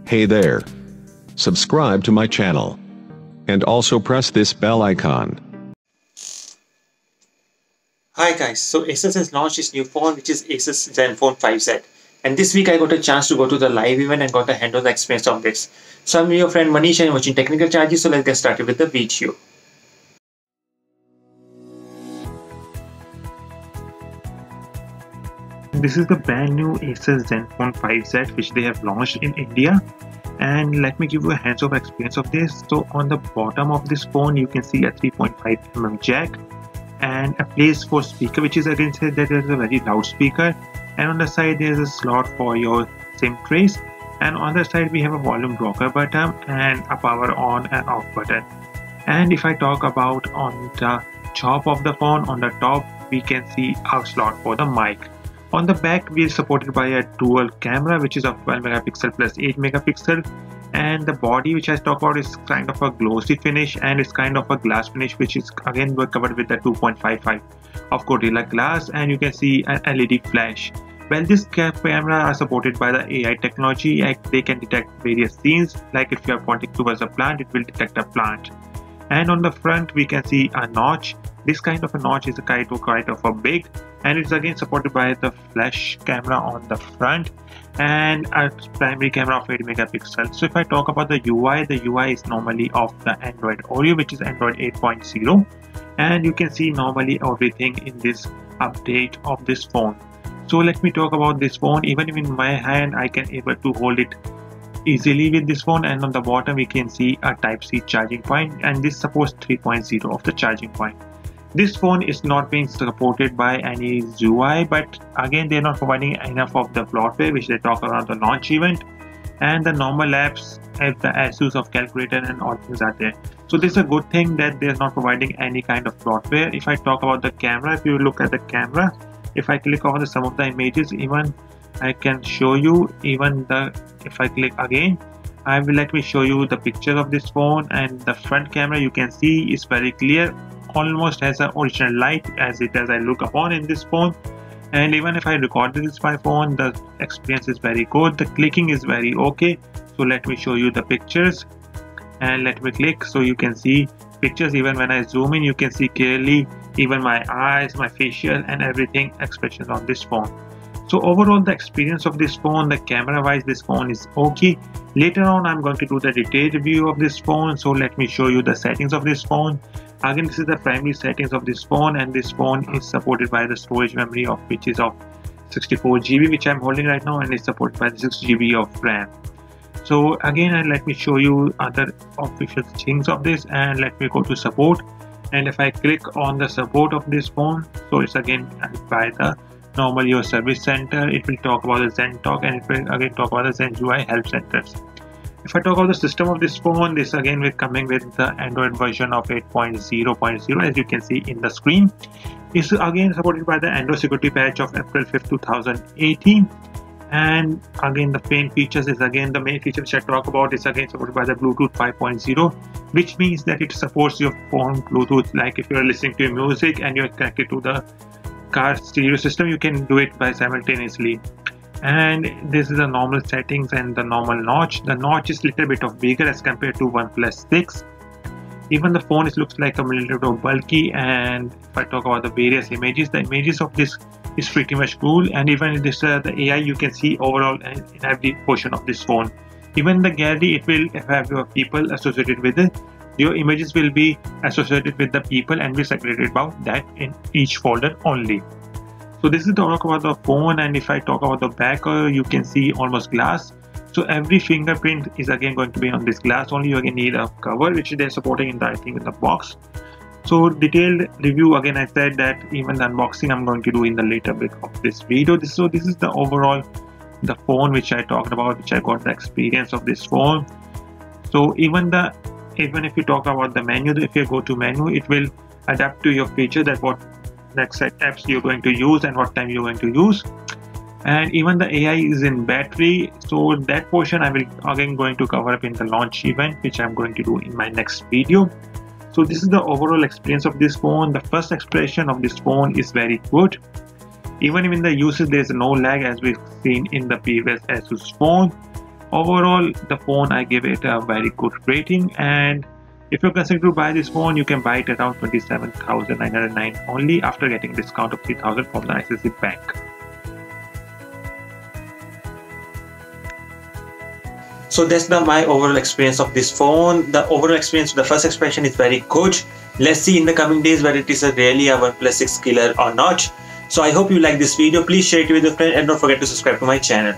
Hey there. Subscribe to my channel. And also press this bell icon. Hi guys, so Asus has launched its new phone, which is Asus Zenfone 5Z. And this week I got a chance to go to the live event and got a hands-on experience of this. So I'm your friend Manish and watching Technical Charges, so let's get started with the video. This is the brand new Asus Zenfone 5Z which they have launched in India. And let me give you a hands-on experience of this. So on the bottom of this phone you can see a 3.5mm jack and a place for speaker, which is again said that there is a very loud speaker, and on the side there is a slot for your SIM trace, and on the side we have a volume rocker button and a power on and off button. And if I talk about on the top of the phone, on the top we can see a slot for the mic. On the back we are supported by a dual camera which is of 12 megapixel plus 8 megapixel, and the body which I talk about is kind of a glossy finish and it's kind of a glass finish, which is again covered with the 2.55 of Gorilla Glass, and you can see an LED flash. Well, this camera are supported by the AI technology. They can detect various scenes, like if you are pointing towards a plant, it will detect a plant. And on the front we can see a notch. This kind of a notch is a kind of a big, and it's again supported by the flash camera on the front and a primary camera of 8 megapixels. So if I talk about the UI is normally of the Android Oreo, which is Android 8.0, and you can see normally everything in this update of this phone. So let me talk about this phone. Even in my hand I can able to hold it easily with this phone, and on the bottom we can see a Type-C charging point, and this supports 3.0 of the charging point. This phone is not being supported by any UI, but again they're not providing enough of the bloatware which they talk around the launch event, and the normal apps have the Asus of calculator and all things are there. So this is a good thing that they're not providing any kind of bloatware. If I talk about the camera, if you look at the camera, if I click on some of the images, even I can show you if I click again, let me show you the picture of this phone, and the front camera you can see is very clear, almost has an original light as I look upon in this phone. And even if I recorded this by phone, the experience is very good, the clicking is very okay. So let me show you the pictures, and let me click, so you can see pictures. Even when I zoom in you can see clearly even my eyes, my facial and everything expressions on this phone. So overall the experience of this phone, the camera wise, this phone is okay. Later on I'm going to do the detailed review of this phone, so let me show you the settings of this phone. Again, this is the primary settings of this phone, and this phone is supported by the storage memory of which is of 64 GB, which I'm holding right now, and is supported by the 6 GB of RAM. So again, let me show you other official things of this, and let me go to support. And if I click on the support of this phone, so it's again by the normal your service center, it will talk about the Zen Talk, and it will again talk about the Zen UI help centers. If I talk about the system of this phone, this again will coming with the Android version of 8.0.0, as you can see in the screen. It's again supported by the Android security patch of April 5th 2018. And again the main features is again the main feature which I talk about is again supported by the Bluetooth 5.0, which means that it supports your phone Bluetooth. Like if you are listening to music and you're connected to the car stereo system, you can do it by simultaneously. And this is the normal settings and the normal notch. The notch is a little bit of bigger as compared to OnePlus 6. Even the phone looks like a little bit bulky. And if I talk about the various images, the images of this is pretty much cool. And even this the AI you can see overall in every portion of this phone. Even the gallery, it will have your people associated with it. Your images will be associated with the people and be segregated about that in each folder only. So this is the talk about the phone, and if I talk about the back, you can see almost glass. So every fingerprint is again going to be on this glass only. You again need a cover which they're supporting in the, I think, in the box. So detailed review, again I said that even the unboxing I'm going to do in the later bit of this video. So this is the overall the phone which I talked about, which I got the experience of this phone. So even if you talk about the menu, if you go to menu, it will adapt to your feature, that what next apps you're going to use and what time you're going to use. And even the AI is in battery, so that portion I will again going to cover up in the launch event, which I'm going to do in my next video. So this is the overall experience of this phone. The first expression of this phone is very good. Even in the usage there is no lag as we've seen in the previous Asus phone. Overall, the phone, I give it a very good rating, and if you're considering to buy this phone, you can buy it around 27,909 only after getting a discount of 3,000 from the ICICI Bank. So that's my overall experience of this phone. The overall experience, the first expression is very good. Let's see in the coming days whether it is really a OnePlus 6 killer or not. So I hope you like this video. Please share it with your friends and don't forget to subscribe to my channel.